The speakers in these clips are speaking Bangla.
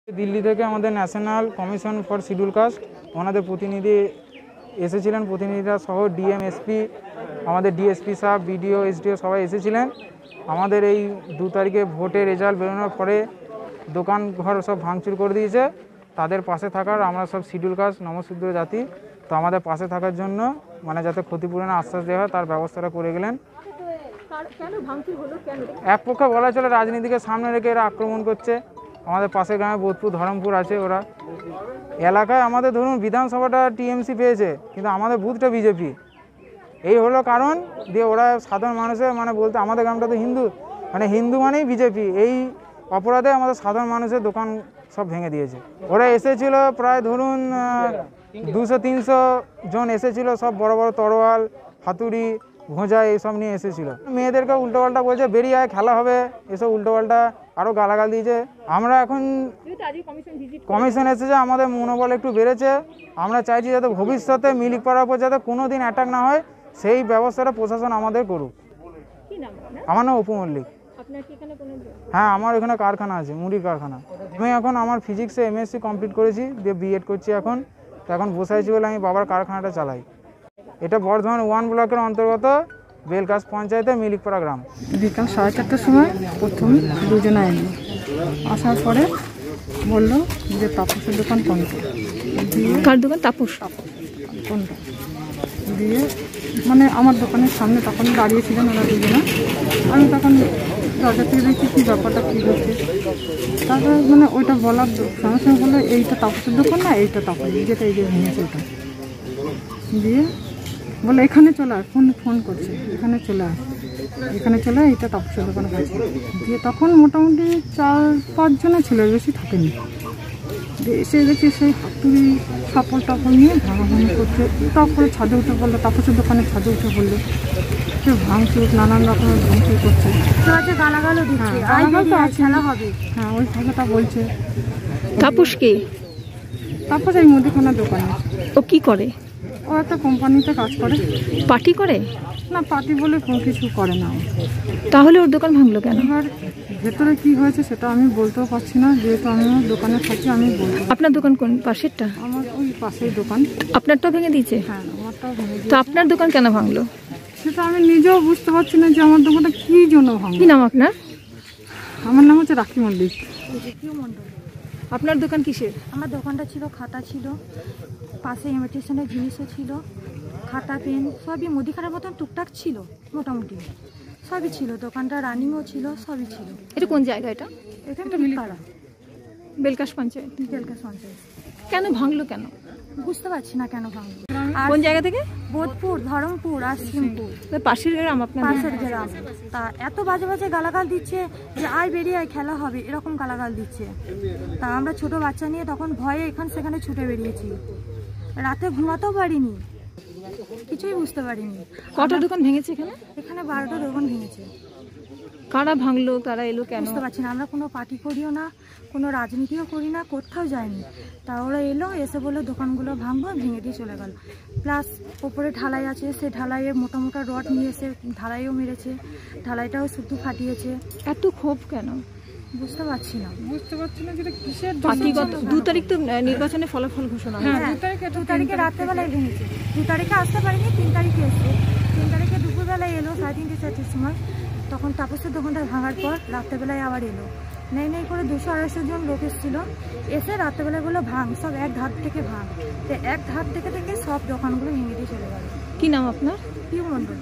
দিল্লি থেকে আমাদের national commission for schedule caste ওনাদের প্রতিনিধি এসেছিলেন, প্রতিনিধিরা সহ ডিএম, এসপি, আমাদের ডিএসপি সাহেব, বিডিও, এসডিও সবাই এসেছিলেন। আমাদের এই 2 তারিখে ভোটের রেজাল্ট বেরোনোর পরে দোকান ঘর সব ভাঙচুর করে দিয়েছে। তাদের পাশে থাকার আমরা সব শিডিউল কাস্ট নমশূদ্র জাতি, তো আমাদের পাশে থাকার জন্য মানে যাতে ক্ষতিপূরণের আশ্বাস দেওয়া হয় তার ব্যবস্থাটা করে গেলেন। এক পক্ষে বলা চলে রাজনীতিকে সামনে রেখে এরা আক্রমণ করছে। আমাদের পাশের গ্রামে বোধপুর, ধরমপুর আছে, ওরা এলাকায় আমাদের ধরুন বিধানসভাটা টিএমসি পেয়েছে কিন্তু আমাদের বুথটা বিজেপি, এই হলো কারণ। দিয়ে ওরা সাধারণ মানুষের মানে বলতে আমাদের গ্রামটা তো হিন্দু, মানে হিন্দু মানেই বিজেপি, এই অপরাধে আমাদের সাধারণ মানুষের দোকান সব ভেঙে দিয়েছে। ওরা এসেছিল প্রায় ধরুন 200-300 জন এসেছিল, সব বড় বড় তরোয়াল, হাতুড়ি, ভোঁজা এইসব নিয়ে এসেছিল। মেয়েদেরকে উল্টোপাল্টা বলছে বেরিয়ে আয় খেলা হবে, এসব উল্টোপাল্টা আরও গালাগাল দিয়েছে। আমরা এখন কমিশন এসেছে, আমাদের মনোবল একটু বেড়েছে। আমরা চাইছি যাতে ভবিষ্যতে মিলিক পাড়ার উপর যাতে কোনো দিন অ্যাটাক না হয় সেই ব্যবস্থাটা প্রশাসন আমাদের করুক। আমার নাম অপু মল্লিক। হ্যাঁ, আমার এখানে কারখানা আছে, মুড়ির কারখানা। আমি এখন আমার ফিজিক্সে এমএসসি কমপ্লিট করেছি, দিয়ে বিএড করছি এখন। তো এখন বসে আছি বলে আমি বাবার কারখানাটা চালাই। এটা বর্ধমান 1 ব্লকের অন্তর্গত বেলকাশ পঞ্চায়েতের মিলিকপাড়া গ্রাম। বিকাল 4:30টার সময় প্রথম দুজনে এলো, আসার পরে বললো যে তাপসের দোকান কোনটা, কার দোকান? তাপস কোনটা দিয়ে মানে আমার দোকানের সামনে তখন দাঁড়িয়েছিলেন ওরা দুজনে। আমি তখন দরজা থেকে দেখছি কী ব্যাপারটা কী হচ্ছে। তারপরে মানে ওইটা বলার সঙ্গে সঙ্গে বললো এইটা তাপসের দোকান না, এইটা তাপস, যেটা এই যে ভেঙেছে ওটা। দিয়ে বলে এখানে চলে আয়, ফোন করছে, এখানে চলে আয়, এখানে চলে আয়, এইটা তাপসের দোকানে গেছে। দিয়ে তখন মোটামুটি 4-5 জনে ছিল, বেশি থাকেনি। দিয়ে এসে দেখছি সেই হাতুড়ি সাপল টাপল নিয়ে ভাঙাভাঙি করছে। তারপরে ছাদে উঠে বললো, তাপসের দোকানে ছাদে উঠে বললো সে ভাঙচুর, নানান রকমের ভাঙচুর করছে। গালাগালও দিচ্ছে, খেলা হবে। হ্যাঁ, ওই কথাটা বলছে। তাপস কি? তাপস এই মুদিখানার দোকানে। ও কি করে? ও একটা কোম্পানিতে কাজ করে। পার্টি করে? না, পার্টি বলে কোনো কিছু করে না। তাহলে ওর দোকান ভাঙলো কেন? এবার ভেতরে কি হয়েছে সেটা আমি বলতেও পারছি না, যেহেতু আমি দোকানে থাকি আমি বলবো। আপনার দোকান কোন পাশেরটা? আমার ওই পাশের দোকান। আপনারটাও ভেঙে দিয়েছে? হ্যাঁ, আমারটাও ভেঙে দিয়েছে। তো আপনার দোকান কেন ভাঙলো? সেটা আমি নিজেও বুঝতে পারছি না যে আমার দোকানটা কী জন্য ভাঙলো। কি নাম আপনার? আমার নাম হচ্ছে রাখি মল্লিক। আপনার দোকান কিসের? আমার দোকানটা ছিল, খাতা ছিল, পাশে ইমিটেশনের জিনিসও ছিল, খাতা পেন সবই মুদিখানার মতন টুকটাক ছিল, মোটামুটি সবই ছিল। দোকানটা রানিংও ছিল, সবই ছিল। এটা কোন জায়গা? এটা এখানে মিলিকপাড়া, বেলকাশ পঞ্চায়েত। বেলকাশ পঞ্চায়েত। কেন ভাঙলো কেন বুঝতে পারছি না কেন ভাঙলো। কোন জায়গা থেকে? বোধপুর, ধরমপুর আর সিমপুর, পাশের গ্রাম আপনার? পাশের গ্রাম। তা এত বাজে বাজে গালাগাল দিচ্ছে যে আয় বেরিয়ে আয় খেলা হবে, এরকম গালাগাল দিচ্ছে। তা আমরা ছোট বাচ্চা নিয়ে তখন ভয়ে এখান সেখানে ছুটে বেরিয়েছি, রাতে ঘুমাতেও পারিনি, কিছুই বুঝতে পারিনি। কটা দোকান ভেঙেছে এখানে? এখানে 12টা দোকান ভেঙেছে। কারা ভাঙলো, তারা এলো কেন বুঝতে পারছি না। আমরা কোনো পার্টি করিও না, কোনো রাজনীতিও করি না, কোথাও যায়নি। তা ওরা এলো, এসে বললো দোকানগুলো ভাঙবো, ভেঙে দিয়ে চলে গেল। প্লাস ওপরে ঢালাই আছে, সে ঢালাইয়ে মোটা মোটা রড নিয়ে এসে ঢালাইও মেরেছে, ঢালাইটাও শুধু ফাটিয়েছে। এত ক্ষোভ কেন বুঝতে পারছি না যেটা কিসের। 2 তারিখ তো নির্বাচনের ফলাফল ঘোষণা হয়। 2 তারিখে রাত্রেবেলায় ভেঙেছে। 2 তারিখে আসতে পারিনি, 3 তারিখে এসছে। 3 তারিখে দুপুরবেলায় এলো 3:30-4টার সময়। তখন তাপসের দোকানটা ভাঙার পর রাত্রেবেলায় আবার এলো। নেই করে 200-250 জন লোক এসেছিলো। এসে রাত্রেবেলায় বললো ভাঙ, সব এক ধার থেকে ভাঙ। তো এক ধার থেকে সব দোকানগুলো ভেঙে দিয়ে চলে গেল। কি নাম আপনার? পিউ মণ্ডল।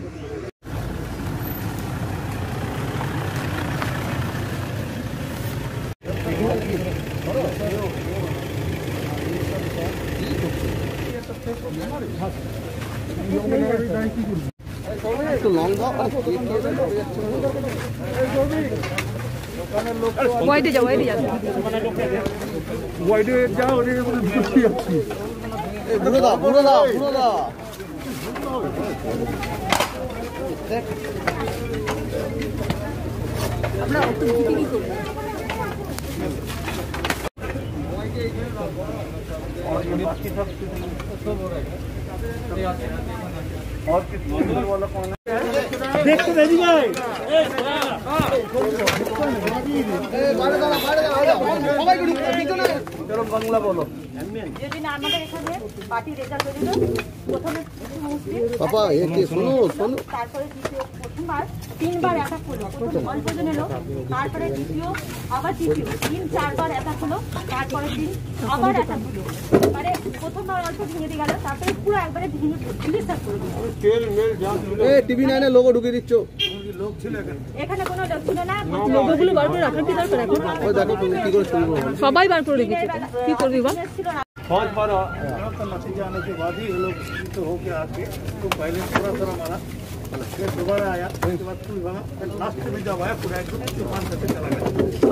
ওয়াইডে যাও, ওয়াইডে যাও। ওয়াইডে যাও, ওদিকে কোনো ঢুকতে যাচ্ছি। ঘুরে দাও, ঘুরে দাও, ঘুরে দাও। আমরা অত দিকে কি করব? और कितने वाला कौन है? देख तो दे दी भाई। চলো বাংলা বলো। যেদিন আমাদের এখানে পার্টি রেজাল্ট বেরোলো, প্রথমে পাপা একে শোনো শোনো। তারপরে দ্বিতীয় প্রথমবার 3 বার অ্যাটাক করলো, প্রথম অল্পজন এলো, তারপরে দ্বিতীয় আবার তৃতীয় 3-4 বার অ্যাটাক হলো, তারপরে দিন আবার অ্যাটাক হলো। মানে প্রথমবার অল্প ভেঙে দিয়ে গেল, তারপরে পুরো একবারে ভেঙে ডিসটার্ব করে দিল। টিভি 9 এর লোগো ঢুকিয়ে দিচ্ছ। এখানে কোনো লোক ছিল না। লোগোগুলো বার করে রাখার কি দরকার এখন? ওই দেখো তুমি কি করে শুনবো। সবাই বার করে রেখেছে, কি করবি বল? ছিল না। फौज पर नतीजे आने के बाद ही ये लोग तो होके आके तो पहले थोड़ा थोड़ा मारा, फिर दोबारा आया, उसके बाद कुछ बना, फिर लास्ट में जब आया पूरा एकदम तूफान करके चला गया।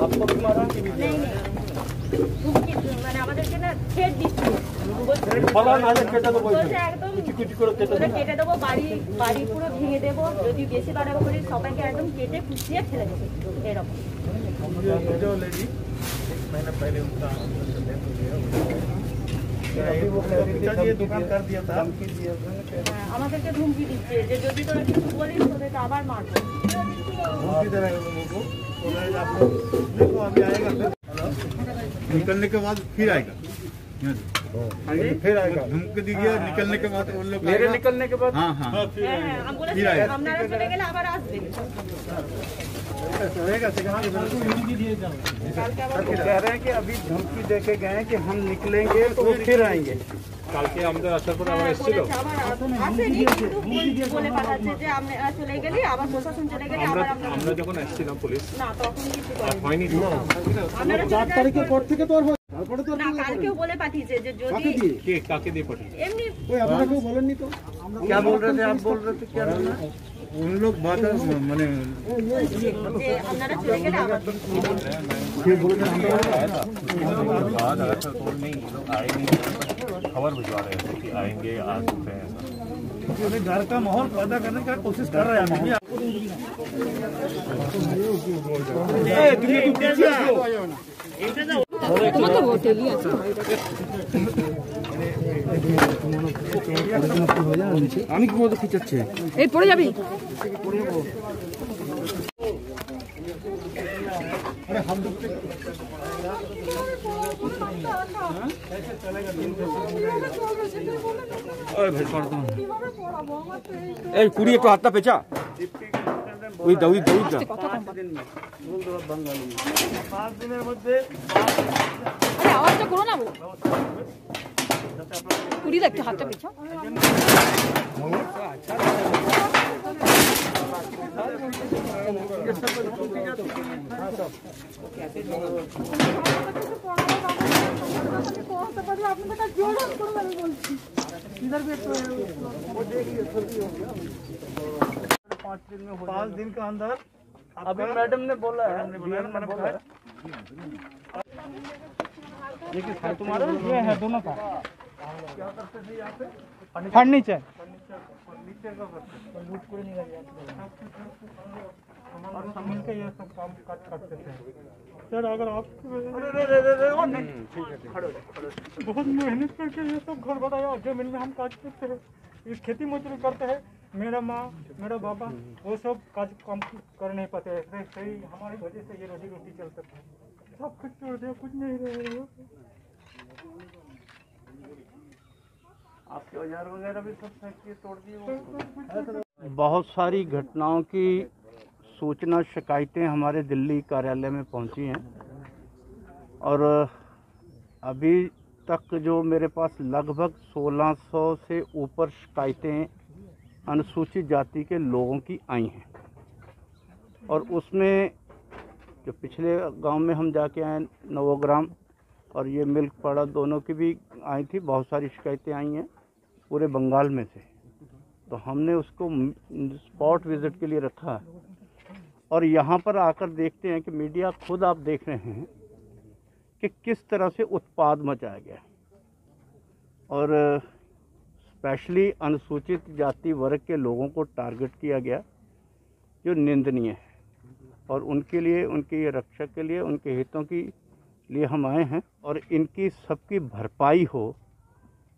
आपको भी मारा कि नहीं? नहीं ধুমকি মানে আমাদেরকে না থ্রেট দিচ্ছিল, फला ना केटा तो বলছে একদম कुछ करो केटा পুরো केटे देबो, বাড়ি পুরো ভেঙে দেবো, যদি বেশি বাড়াবো করি সবাইকে একদম কেটে কুচিয়ে ফেলে দেবো এরকম। जो लेडी 1 महीना पहले उनका डेथ हो गया। पिताजी ये दुकान कर दिया था, হ্যাঁ, আমাদেরকে ধুমকি দিচ্ছে যে যদি তোরা কিছু বলিস তোদেরকে আবার মারবো। धमकी दे रहे हैं लोगों को। तो मैं आप लोग देखो अभी आएगा, फिर निकलने के बाद फिर आएगा, फिर आएगा। धमकी दी गया, निकलने के बाद उन लोग मेरे निकलने के बाद हाँ हाँ হ্যাঁ আমরা फिर आएगा। আপনারা চলে গেলে আবার আসবে। रहेगा से कहाँ कह रहे हैं कि अभी धमकी दे के गए कि हम निकलेंगे तो फिर आएंगे। কালকে আমাদের আসার পর আবার এসেছিল, আসেনি কিন্তু বলে পাঠাচ্ছে যে আমরা চলে গেলে আবার প্রশাসন চলে গেলে আবার আমরা যখন এসেছিলাম পুলিশ না তখন কিছু হয়নি। আপনারা 4 তারিখের পর থেকে তো আর তারপরে তো না কালকেও বলে পাঠিয়েছে যে যদি কে কাকে দিয়ে পাঠিয়েছে? এমনি ওই আপনারা কেউ বলেননি তো। क्या बोल रहे थे आप? बोल रहे थे क्या? उन लोग बात मैंने যে আপনারা চলে গেলে আবার खबर भिजवा रहे थे कि आएंगे आ सकते हैं। घर का माहौल पैदा करने का कोशिश कर रहे हैं हम भी। তোমার তো হোটেলই আছে। আমি কি বলতে খিচাচ্ছে? এই পড়ে যাবি। এই কুড়ি একটু হাতটা পেঁচা। ওই দাও ওই দাও। 5 দিনের মধ্যে আরে আওয়াজটা করো না। কুড়ি দেখতে হাতটা পিছা। पाँच दिन के अंदर अभी मैडम ने बोला है, मैंने बोला है तुम्हारा ये है दोनों का फर्नीचर फर्नीचर का लूट कोई नहीं कर और समझ के ये सब काम काज करते थे। सर अगर आप बहुत मेहनत करके ये सब घर बनाया, जमीन में हम काज करते हैं, ये खेती मजदूरी करते हैं। मेरा माँ मेरा बाबा वो सब काज काम कर नहीं पाते, सही हमारी वजह से ये रोजी रोटी चलता था। सब कुछ छोड़ दिया, कुछ नहीं रहे। आपके औजार वगैरह भी सब फैक्ट्री तोड़ दिए। बहुत सारी घटनाओं की सूचना शिकायतें हमारे दिल्ली कार्यालय में पहुंची हैं और अभी तक जो मेरे पास लगभग 1600 से ऊपर शिकायतें अनुसूचित जाति के लोगों की आई हैं और उसमें जो पिछले गांव में हम जाके आए नवोग्राम और ये मिल्कपाड़ा दोनों की भी आई थी, बहुत सारी शिकायतें आई हैं पूरे बंगाल में से। तो हमने उसको स्पॉट विज़िट के लिए रखा है और यहाँ पर आकर देखते हैं कि मीडिया खुद आप देख रहे हैं कि किस तरह से उत्पाद मचाया गया और स्पेशली अनुसूचित जाति वर्ग के लोगों को टारगेट किया गया, जो निंदनीय है। और उनके लिए, उनके रक्षक के लिए, उनके हितों के लिए हम आए हैं और इनकी सबकी भरपाई हो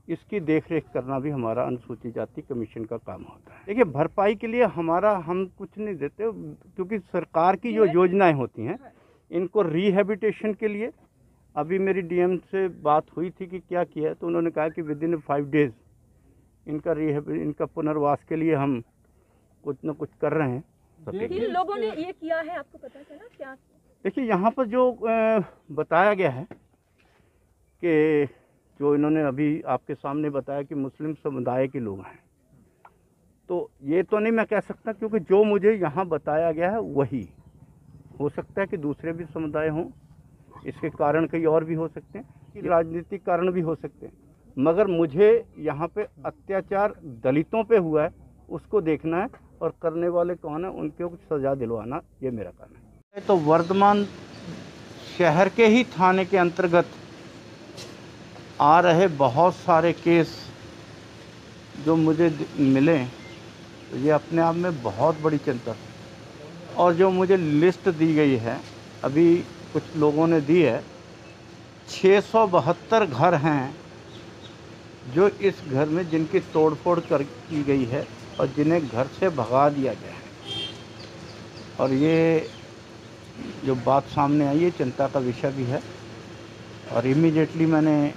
इसकी देखरेख करना भी हमारा अनुसूचित जाति कमीशन का काम होता है। देखिए, भरपाई के लिए हम कुछ नहीं देते, क्योंकि सरकार की जो योजनाएं होती हैं, इनको रिहेबिटेशन के लिए अभी मेरी डीएम से बात हुई थी कि क्या किया है, तो उन्होंने कहा कि विद इन 5 डेज इनका पुनर्वास के लिए हम कुछ न कुछ कर रहे हैं। किन लोगों ने ये किया है आपको पता चला क्या? देखिए, यहाँ पर जो बताया गया है कि जो इन्होंने अभी आपके सामने बताया कि मुस्लिम समुदाय के लोग हैं, तो ये तो नहीं मैं कह सकता, क्योंकि जो मुझे यहाँ बताया गया है वही हो सकता है कि दूसरे भी समुदाय हों, इसके कारण कई और भी हो सकते हैं, राजनीतिक कारण भी हो सकते हैं, मगर मुझे यहाँ पे अत्याचार दलितों पे हुआ है उसको देखना है, और करने वाले कौन है उनको कुछ सज़ा दिलवाना, ये मेरा काम है। तो वर्धमान शहर के ही थाने के अंतर्गत आ रहे बहुत सारे केस जो मुझे मिले, तो ये अपने आप में बहुत बड़ी चिंता है। और जो मुझे लिस्ट दी गई है, अभी कुछ लोगों ने दी है, 672 घर हैं जो इस घर में जिनकी तोड़फोड़ की गई है और जिन्हें घर से भगा दिया गया है। और ये जो बात सामने आई, ये चिंता का विषय भी है, और इमीडिएटली मैंने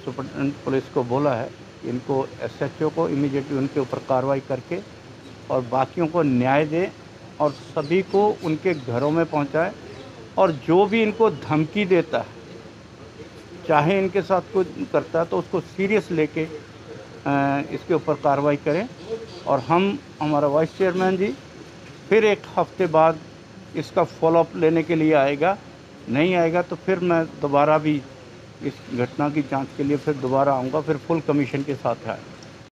सुपरिटेंडेंट पुलिस को बोला है कि इनको एसएचओ को इमीडिएटली उनके ऊपर कार्रवाई करके और बाकियों को न्याय दें और सभी को उनके घरों में पहुंचाए, और जो भी इनको धमकी देता है, चाहे इनके साथ कोई करता है, तो उसको सीरियस लेके इसके ऊपर कार्रवाई करें। और हमारा वाइस चेयरमैन जी फिर 1 हफ्ते बाद इसका फॉलोअप लेने के लिए आएगा, नहीं आएगा तो फिर मैं दोबारा भी इस घटना की जांच के लिए फिर दोबारा आऊँगा, फिर फुल कमीशन के साथ आए।